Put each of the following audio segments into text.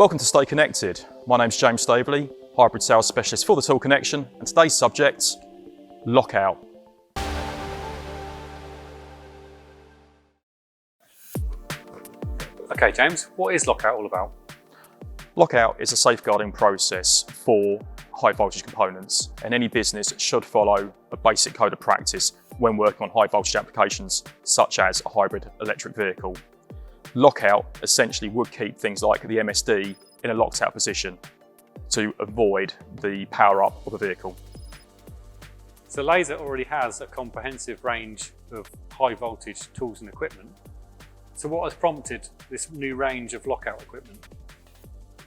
Welcome to Stay Connected. My name's James Staveley, Hybrid Sales Specialist for the Tool Connection, and today's subject, Lockout. Okay, James, what is Lockout all about? Lockout is a safeguarding process for high voltage components, and any business should follow a basic code of practice when working on high voltage applications, such as a hybrid electric vehicle. Lockout essentially would keep things like the MSD in a locked out position to avoid the power up of a vehicle. So Laser already has a comprehensive range of high voltage tools and equipment. So what has prompted this new range of Lockout equipment?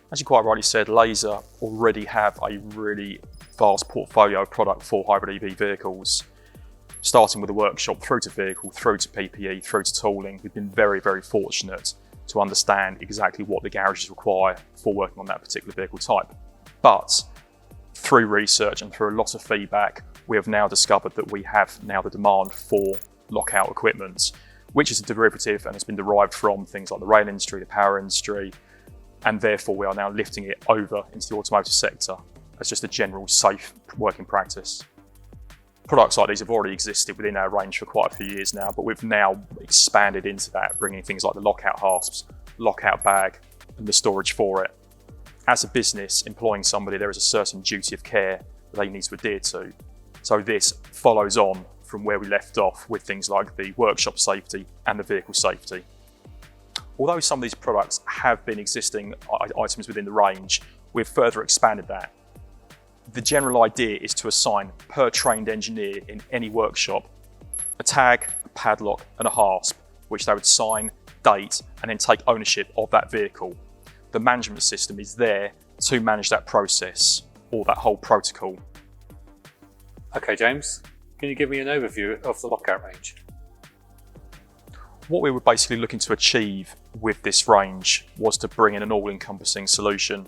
As you quite rightly said, Laser already have a really vast portfolio of product for hybrid EV vehicles. Starting with the workshop, through to vehicle, through to PPE, through to tooling, we've been very, very fortunate to understand exactly what the garages require for working on that particular vehicle type. But through research and through a lot of feedback, we have now discovered that we have now the demand for Lockout equipment, which is a derivative and has been derived from things like the rail industry, the power industry, and therefore we are now lifting it over into the automotive sector as just a general safe working practice. Products like these have already existed within our range for quite a few years now, but we've now expanded into that, bringing things like the Lockout hasps, Lockout bag, and the storage for it. As a business employing somebody, there is a certain duty of care that they need to adhere to. So this follows on from where we left off with things like the workshop safety and the vehicle safety. Although some of these products have been existing items within the range, we've further expanded that. The general idea is to assign per trained engineer in any workshop a tag, a padlock and a hasp, which they would sign, date and then take ownership of that vehicle. The management system is there to manage that process or that whole protocol. Okay, James, can you give me an overview of the Lockout range? What we were basically looking to achieve with this range was to bring in an all-encompassing solution.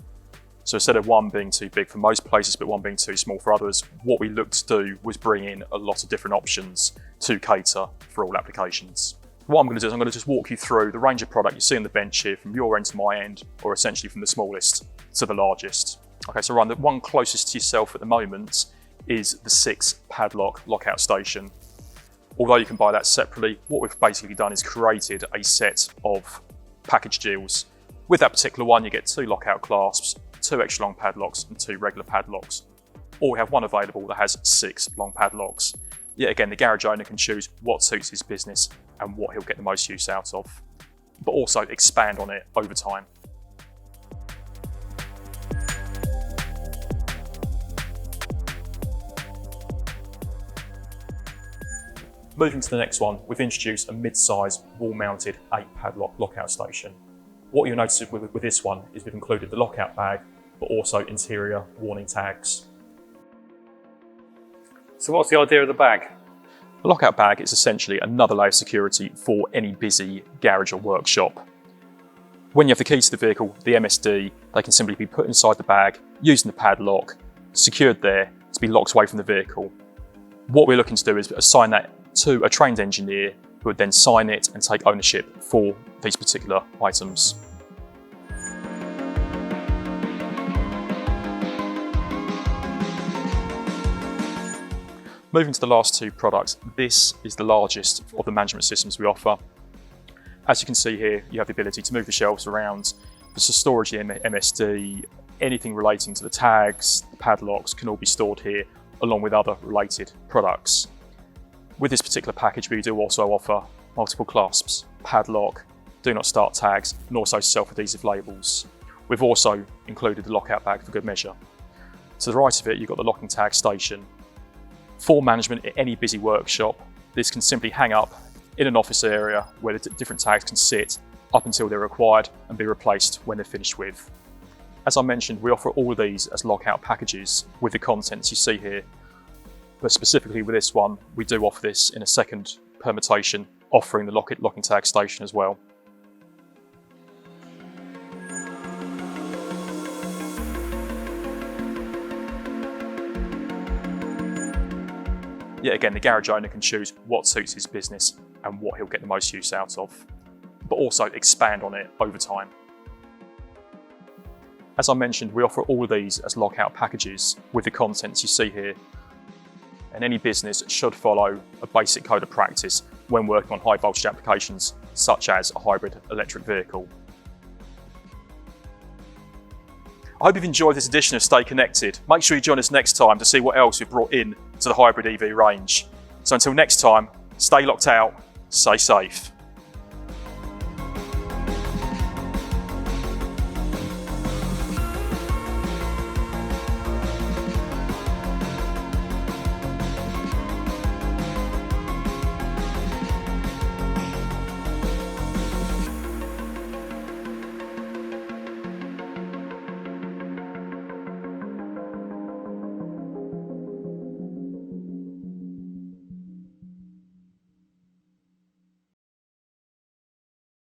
So instead of one being too big for most places, but one being too small for others, what we looked to do was bring in a lot of different options to cater for all applications. What I'm going to do is I'm going to just walk you through the range of product you see on the bench here from your end to my end, or essentially from the smallest to the largest. Okay, so Ryan, the one closest to yourself at the moment is the 6 Padlock Lockout station. Although you can buy that separately, what we've basically done is created a set of package deals. With that particular one, you get 2 Lockout clasps, 2 extra long padlocks and 2 regular padlocks. Or we have one available that has 6 long padlocks. Yet again, the garage owner can choose what suits his business and what he'll get the most use out of, but also expand on it over time. Moving to the next one, we've introduced a mid-size wall-mounted 8 Padlock Lockout station. What you'll notice with this one is we've included the Lockout bag, but also interior warning tags. So what's the idea of the bag? The Lockout bag is essentially another layer of security for any busy garage or workshop. When you have the keys to the vehicle, the MSD, they can simply be put inside the bag using the padlock, secured there to be locked away from the vehicle. What we're looking to do is assign that to a trained engineer who would then sign it and take ownership for these particular items. Moving to the last 2 products, this is the largest of the management systems we offer. As you can see here, you have the ability to move the shelves around, for storage the MSD, anything relating to the tags, the padlocks can all be stored here, along with other related products. With this particular package, we do also offer multiple clasps, padlock, do not start tags, and also self-adhesive labels. We've also included the Lockout bag for good measure. To the right of it, you've got the locking tag station. For management at any busy workshop, this can simply hang up in an office area where the different tags can sit up until they're required and be replaced when they're finished with. As I mentioned, we offer all of these as Lockout packages with the contents you see here. But specifically with this one, we do offer this in a second permutation, offering the locking tag station as well. Yet again, the garage owner can choose what suits his business and what he'll get the most use out of, but also expand on it over time. As I mentioned, we offer all of these as Lockout packages with the contents you see here. And any business should follow a basic code of practice when working on high voltage applications, such as a hybrid electric vehicle. I hope you've enjoyed this edition of Stay Connected. Make sure you join us next time to see what else we've brought in to the hybrid EV range. So until next time, stay locked out, stay safe.